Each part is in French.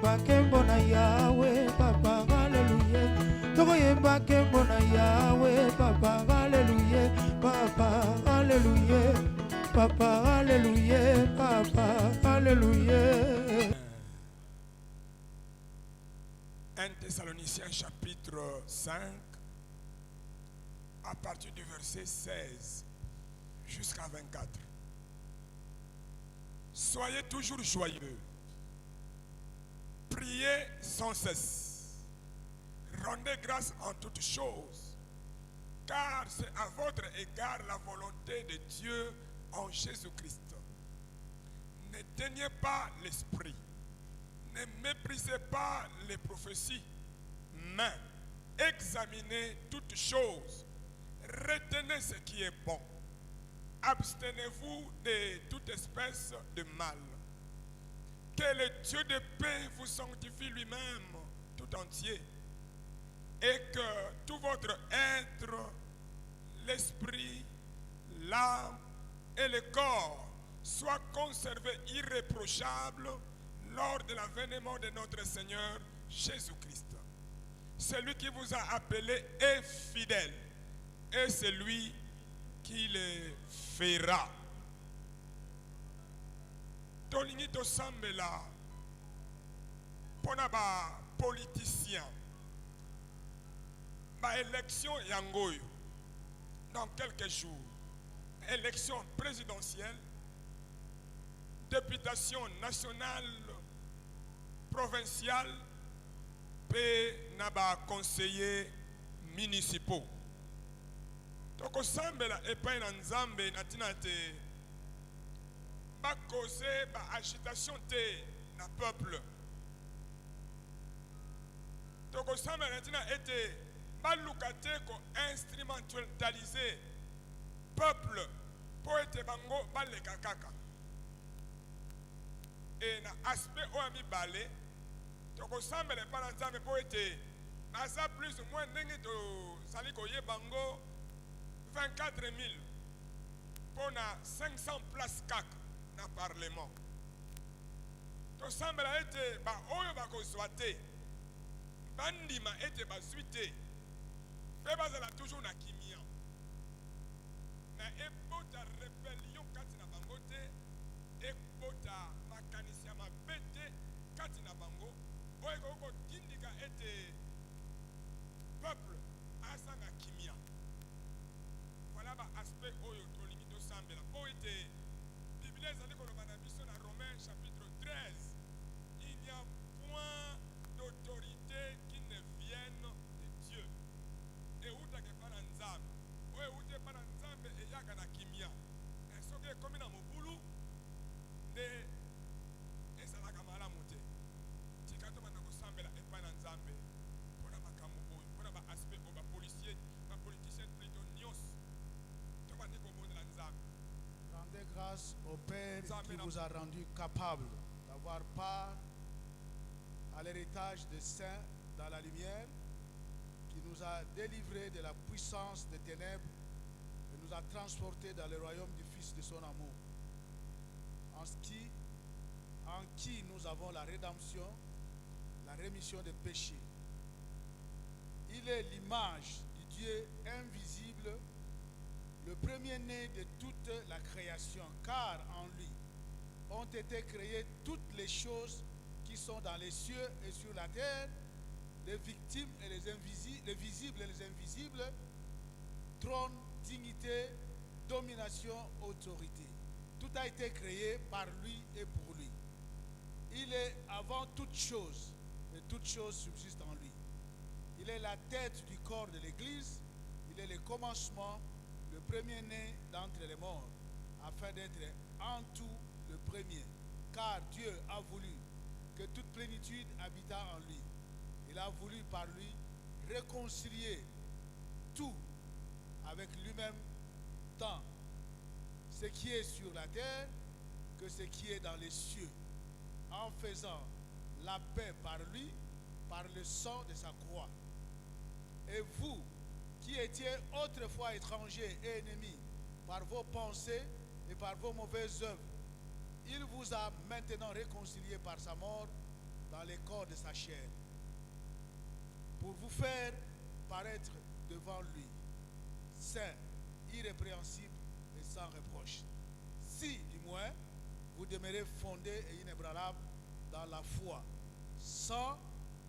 yemba kembo na Yahweh, Papa, Alléluia. Toko yemba kembo na Yahweh, Papa, Alléluia. Papa, Alléluia. Papa, Alléluia. Papa, Alléluia. 1 Thessaloniciens chapitre 5, à partir du verset 16 jusqu'à 24. Soyez toujours joyeux, priez sans cesse, rendez grâce en toutes choses, car c'est à votre égard la volonté de Dieu en Jésus-Christ. N'éteignez pas l'esprit, ne méprisez pas les prophéties, mais examinez toutes choses, retenez ce qui est bon. Abstenez-vous de toute espèce de mal. Que le Dieu de paix vous sanctifie lui-même tout entier, et que tout votre être, l'esprit, l'âme et le corps soient conservés irréprochables lors de l'avènement de notre Seigneur Jésus-Christ. Celui qui vous a appelé est fidèle, et c'est lui qui le fera. Tolingi to sambela pona ba politicien ba élection yangoyo dans quelques jours, élection présidentielle, députation nationale, provinciale, pe na ba conseillers municipaux. Toko sambela epai na nzambe na tina te ba cause ba agitation te na peuple. Toko sambela na tina ete ba lukate ko instrumentaliser peuple po ete bango ba leka kaka. Et na aspect o ami balé toko sambela pa na nzambe po ete naza plus ou moins ndenge to sali ko ye bango 24 000 pour 500 places CAC dans le Parlement. Tout ça a été oyo bakozwate bandima ete bazwite pe bazala toujours na kimia na ebota rébellion kati na bango te ebota makanisi ya mabe te kati na bango oyo kokotindika ete peuple asanga kimia. Voilà l'aspect oyo tolingi to sambela po ete Bible ezali koloba na biso na Romains chapitre 13, il n'y a point d'autorité qui ne vienne de Dieu. Et utake pa na nzambe oyo ute pa na nzambe eyaka na kimia soki ekomi na mobulu nde ezalaka malamu te. Tika tobanda kosambela epai na nzambe mpona makambo oyo mpona baaspect oyo bapoliticien plutôt nyonso. Rendez grâce au Père qui vous a rendu capable d'avoir part à l'héritage des saints dans la lumière, qui nous a délivrés de la puissance des ténèbres et nous a transportés dans le royaume du Fils de son amour, en qui nous avons la rédemption, la rémission des péchés. Il est l'image du Dieu invisible, le premier-né de toute la création, car en lui ont été créées toutes les choses qui sont dans les cieux et sur la terre, les victimes et les visibles et les invisibles, trône, dignité, domination, autorité. Tout a été créé par lui et pour lui. Il est avant toute chose, et toute chose subsiste en lui. Il est la tête du corps de l'Église, il est le commencement, le premier-né d'entre les morts, afin d'être en tout le premier. Car Dieu a voulu que toute plénitude habitât en lui. Il a voulu par lui réconcilier tout avec lui-même, tant ce qui est sur la terre que ce qui est dans les cieux, en faisant la paix par lui, par le sang de sa croix. Et vous, qui étiez autrefois étrangers et ennemis par vos pensées et par vos mauvaises œuvres, il vous a maintenant réconciliés par sa mort dans les corps de sa chair, pour vous faire paraître devant lui, saint, irrépréhensible et sans reproche. Si, du moins, vous demeurez fondé et inébranlable dans la foi, sans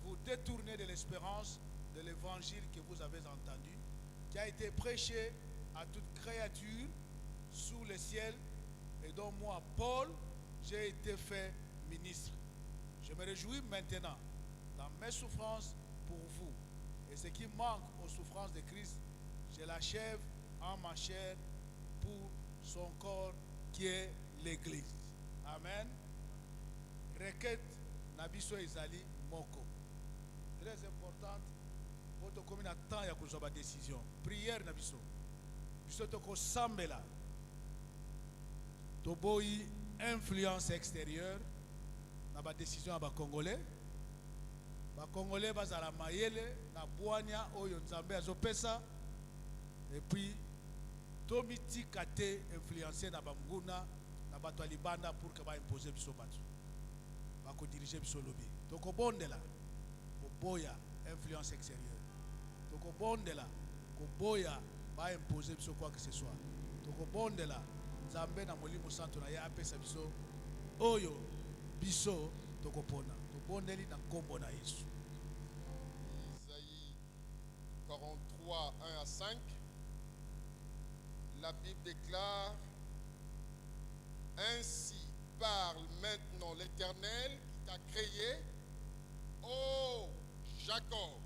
vous détourner de l'espérance de l'évangile que vous avez entendu, qui a été prêché à toute créature sous le ciel, et dont moi, Paul, j'ai été fait ministre. Je me réjouis maintenant dans mes souffrances pour vous. Et ce qui manque aux souffrances de Christ, je l'achève en ma chair pour son corps qui est l'Église. Amen. Requête Nabiso Ezali Moko. Très importante. Votre commune attend ya kuzoba décision. Prière Nabiso. Biso toko sambela. Toboyi influence extérieure na ba décision ba Congolais. Ba Congolais bazala mayele na bwanya oyo Nzambe azopesa. Et puis tomiti kate influencer na banguna na bato libanda pour que ba imposer biso bato. Ba ko diriger biso lobby. Toko bondela boya influence extérieure. Toko bondela ko boya ba imposer biso quoi que ce soit. Toko bondela Nzambe na molimo santo na ya apesa biso oyo biso tokopona. Tobondeli na kombo na Yesu. Isaïe 43, 1 à 5. La Bible déclare: ainsi parle maintenant l'Éternel qui t'a créé, ô Jacob.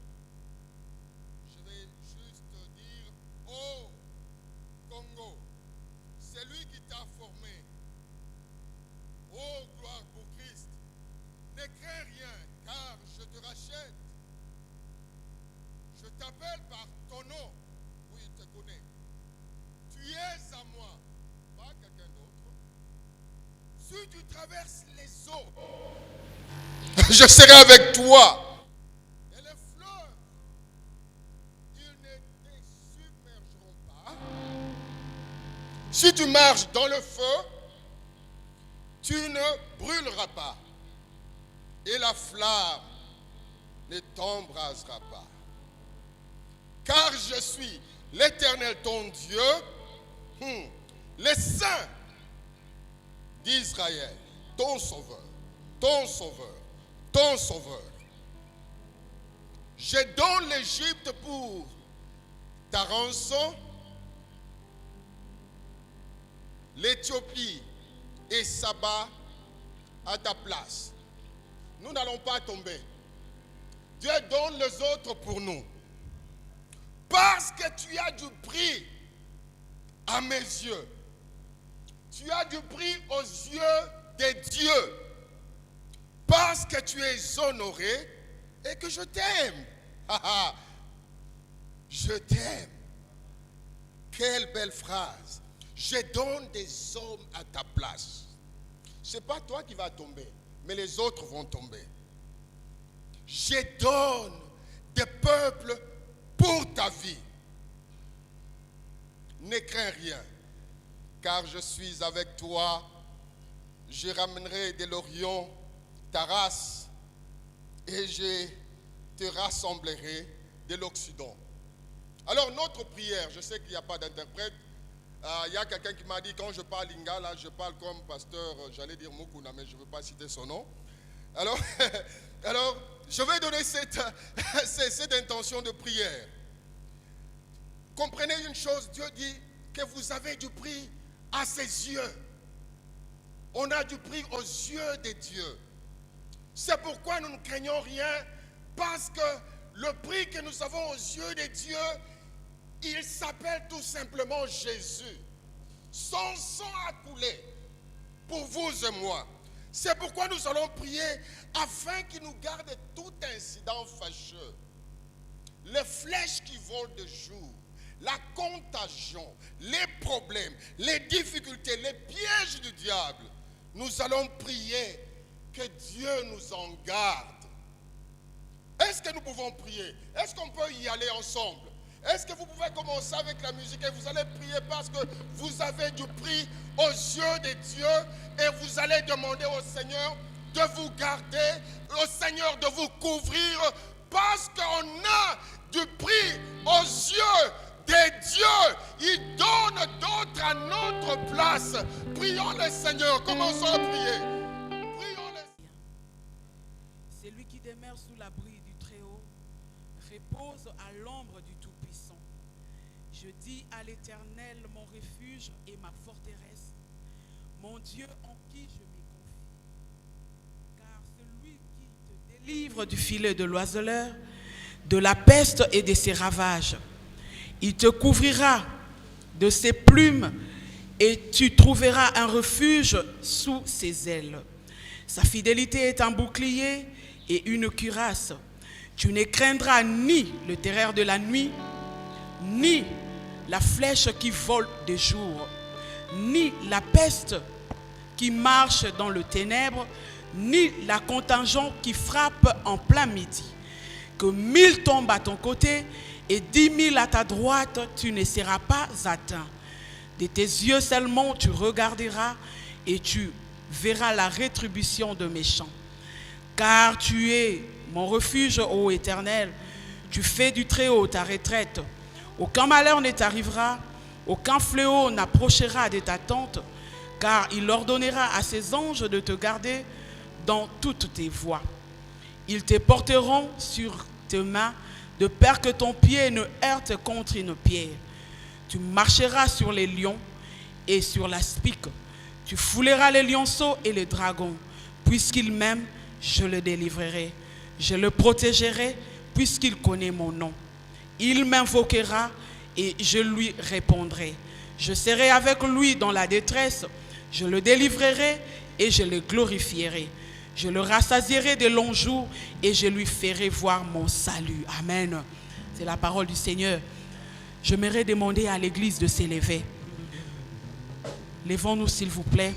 Je vais juste dire ô Congo. C'est lui qui t'a formé. Oh, gloire pour Christ. Ne crains rien, car je te rachète. Je t'appelle par ton nom. Oui, je te connais. Tu es à moi, pas quelqu'un d'autre. Si tu traverses les eaux, je serai avec toi. Et les fleuves, ils ne te submergeront pas. Si tu marches dans le feu, tu ne brûleras pas. Et la flamme ne t'embrasera pas. Car je suis l'Éternel ton Dieu, le Saint d'Israël, ton Sauveur, ton Sauveur, ton Sauveur. Je donne l'Égypte pour ta rançon, l'Éthiopie et Saba à ta place. Nous n'allons pas tomber. Dieu donne les autres pour nous. Parce que tu as du prix à mes yeux. Tu as du prix aux yeux des dieux. Parce que tu es honoré et que je t'aime. Je t'aime. Quelle belle phrase. Je donne des hommes à ta place. Ce n'est pas toi qui vas tomber, mais les autres vont tomber. Je donne des peuples pour ta vie. Ne crains rien, car je suis avec toi. Je ramènerai de l'Orient ta race et je te rassemblerai de l'Occident. Alors notre prière, je sais qu'il n'y a pas d'interprète. Il y a quelqu'un qui m'a dit, quand je parle lingala, je parle comme pasteur, j'allais dire Mukuna, mais je ne veux pas citer son nom. Alors, je vais donner cette intention de prière. Comprenez une chose, Dieu dit que vous avez du prix à ses yeux. On a du prix aux yeux de Dieu. C'est pourquoi nous ne craignons rien, parce que le prix que nous avons aux yeux de Dieu, il s'appelle tout simplement Jésus. Son sang a coulé pour vous et moi. C'est pourquoi nous allons prier afin qu'il nous garde tout incident fâcheux. Les flèches qui volent de jour, la contagion, les problèmes, les difficultés, les pièges du diable. Nous allons prier que Dieu nous en garde. Est-ce que nous pouvons prier? Est-ce qu'on peut y aller ensemble? Est-ce que vous pouvez commencer avec la musique et vous allez prier parce que vous avez du prix aux yeux de Dieu et vous allez demander au Seigneur de vous garder, au Seigneur de vous couvrir, parce qu'on a du prix aux yeux des dieux. Il donne d'autres à notre place. Prions le Seigneur. Commençons à prier. Prions le... C'est lui qui demeure sous l'abri du Très-Haut, repose à l'ombre du Tout-Puissant. Je dis à l'Éternel, mon refuge et ma forteresse, mon Dieu en qui je me confie. Car celui qui te délivre du filet de l'oiseleur, de la peste et de ses ravages, il te couvrira de ses plumes et tu trouveras un refuge sous ses ailes. Sa fidélité est un bouclier et une cuirasse. Tu ne craindras ni le terreur de la nuit, ni la flèche qui vole de jour, ni la peste qui marche dans le ténèbre, ni la contingent qui frappe en plein midi. Que 1000 tombent à ton côté et 10 000 à ta droite, tu ne seras pas atteint. De tes yeux seulement tu regarderas et tu verras la rétribution de méchants. Car tu es mon refuge, ô Éternel, tu fais du Très-Haut ta retraite. Aucun malheur ne t'arrivera, aucun fléau n'approchera de ta tente, car il ordonnera à ses anges de te garder dans toutes tes voies. Ils te porteront sur tes mains, de peur que ton pied ne heurte contre une pierre. Tu marcheras sur les lions et sur la spique. Tu fouleras les lionceaux et les dragons. Puisqu'il m'aime, je le délivrerai. Je le protégerai, puisqu'il connaît mon nom. Il m'invoquera et je lui répondrai. Je serai avec lui dans la détresse. Je le délivrerai et je le glorifierai. Je le rassasierai de longs jours et je lui ferai voir mon salut. Amen. C'est la parole du Seigneur. J'aimerais demander à l'église de s'élever. Levons-nous s'il vous plaît.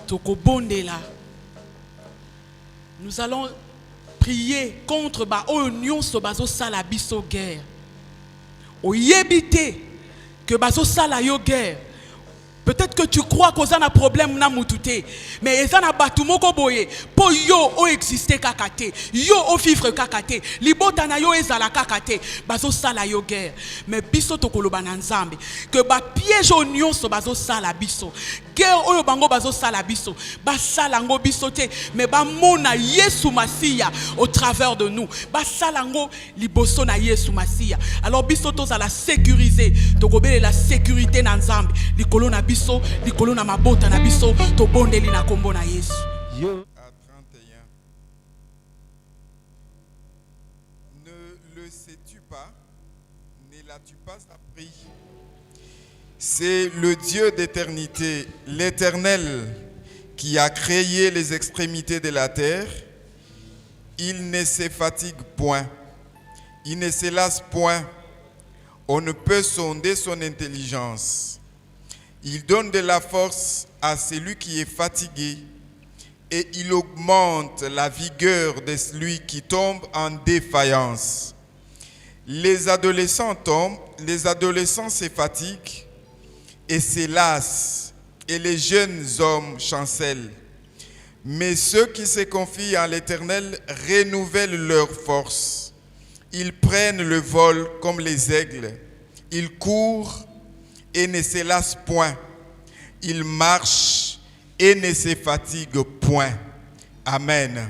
Tokobondela. Nous allons prier contre union so bazo sala biso guerre. Oyebite que bazo sala yo guerre. Peut-être que tu crois qu'on a un problème na mutute, mais ils ont un batumoko boye. Po yo o exister kakate, yo o vivre kakate, libota na yo ezala kakate, bazo sala yo guerre. Mais biso tokoloba na nzambe que ba piège union so bazo sala biso. Guerre oyo bango bazo sala biso, ba sala ngo biso te, mais ba mona Yesu Masiya au travers de nous. Ba sala ngo liboso na Yesu Masiya. Alors biso to za la sécuriser, tokobele la sécurité na nzambe, likolo na biso, likolo na mabota na biso, to bondeli na kombo na Yesu. À 31. Ne le sais-tu pas? Ne l'as-tu pas appris? C'est le Dieu d'éternité, l'Éternel, qui a créé les extrémités de la terre. Il ne se fatigue point, il ne se lasse point. On ne peut sonder son intelligence. Il donne de la force à celui qui est fatigué et il augmente la vigueur de celui qui tombe en défaillance. Les adolescents tombent, les adolescents se fatiguent et se lassent, et les jeunes hommes chancellent. Mais ceux qui se confient en l'Éternel renouvellent leur force. Ils prennent le vol comme les aigles. Ils courent et ne se lassent point. Ils marchent et ne se fatiguent point. Amen.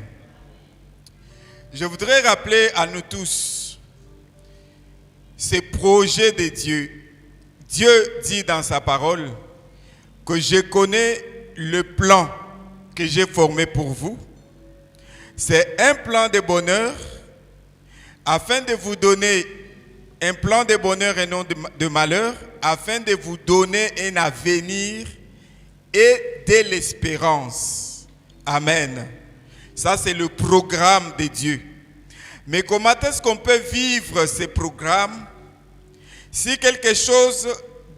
Je voudrais rappeler à nous tous ces projets de Dieu. Dieu dit dans sa parole que je connais le plan que j'ai formé pour vous. C'est un plan de bonheur afin de vous donner un plan de bonheur et non de malheur, afin de vous donner un avenir et de l'espérance. Amen. Ça, c'est le programme de Dieu. Mais comment est-ce qu'on peut vivre ce programme si quelque chose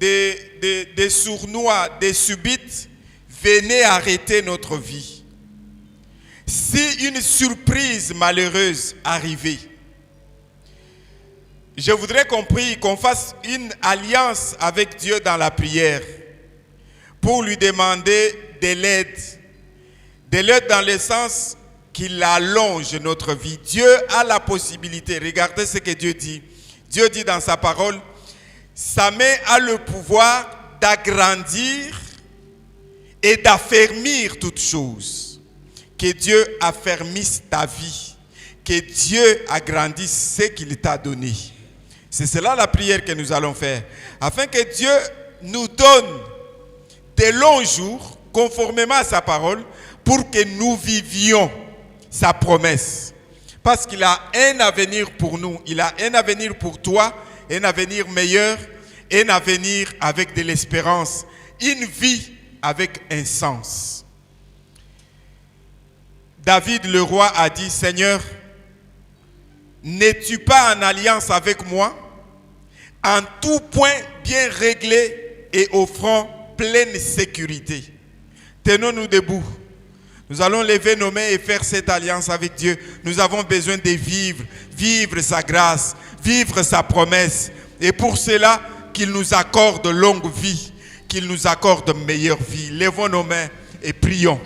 de sournois, de subite, venait arrêter notre vie? Si une surprise malheureuse arrivait, je voudrais qu'on fasse une alliance avec Dieu dans la prière pour lui demander de l'aide, De l'autre, dans le sens qu'il allonge notre vie. Dieu a la possibilité. Regardez ce que Dieu dit. Dieu dit dans sa parole, sa main a le pouvoir d'agrandir et d'affermir toutes choses. Que Dieu affermisse ta vie. Que Dieu agrandisse ce qu'il t'a donné. C'est cela la prière que nous allons faire. Afin que Dieu nous donne de longs jours, conformément à sa parole, pour que nous vivions sa promesse. Parce qu'il a un avenir pour nous. Il a un avenir pour toi, un avenir meilleur, un avenir avec de l'espérance, une vie avec un sens. David le roi a dit, Seigneur, n'es-tu pas en alliance avec moi, en tout point bien réglé et offrant pleine sécurité? Tenons-nous debout. Nous allons lever nos mains et faire cette alliance avec Dieu. Nous avons besoin de vivre sa grâce, vivre sa promesse. Et pour cela, qu'il nous accorde longue vie, qu'il nous accorde meilleure vie. Levons nos mains et prions.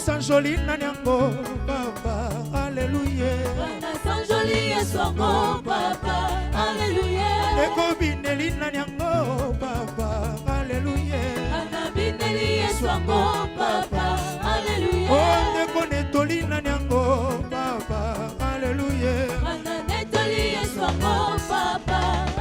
Sanjolina nyango papa alléluia Sanjolina swango papa alléluia Neko binelina nyango papa alléluia Ana bineli swango papa alléluia Oh neko netolina nyango papa alléluia Ana netoli swango papa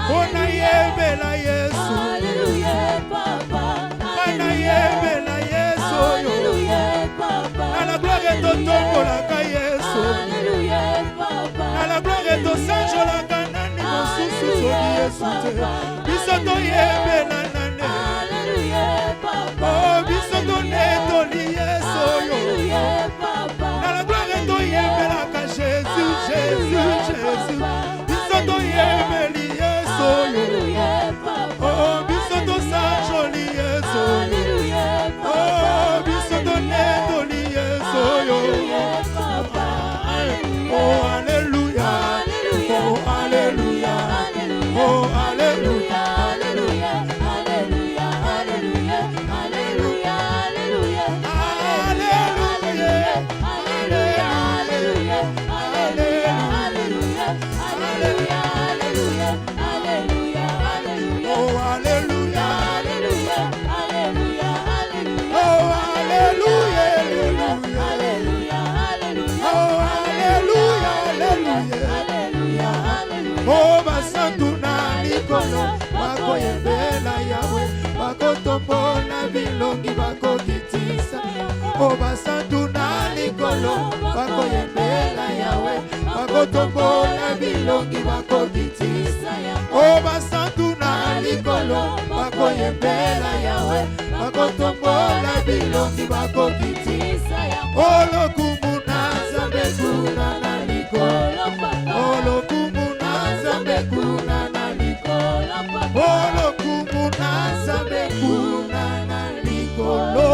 Oh na yebela Yesu alléluia papa na yebela Yesu alléluia papa à la gloire et au tombeau la Yesu alléluia papa à la gloire et au Saint la canani mosusu so Yesu biso to yebela nane alléluia papa oh biso to netoli Yesu alléluia papa à la gloire et au yebela ka Jésus Jésus biso to yebeli Yesu alléluia papa oh biso to Saint joli Yesu alléluia oh biso to netoli Yesu oh alléluia oh alléluia oh alléluia Oh basantu na likolo bakoyembela Yawe bakotombola bilongi bakokitisa Oh basantu na likolo bakoyembela Yawe bakotombola bilongi bakokitisa Oh basantu na likolo bakoyembela Yawe bakotombola bilongi bakokitisa Oh lokumu na Nzambe kuna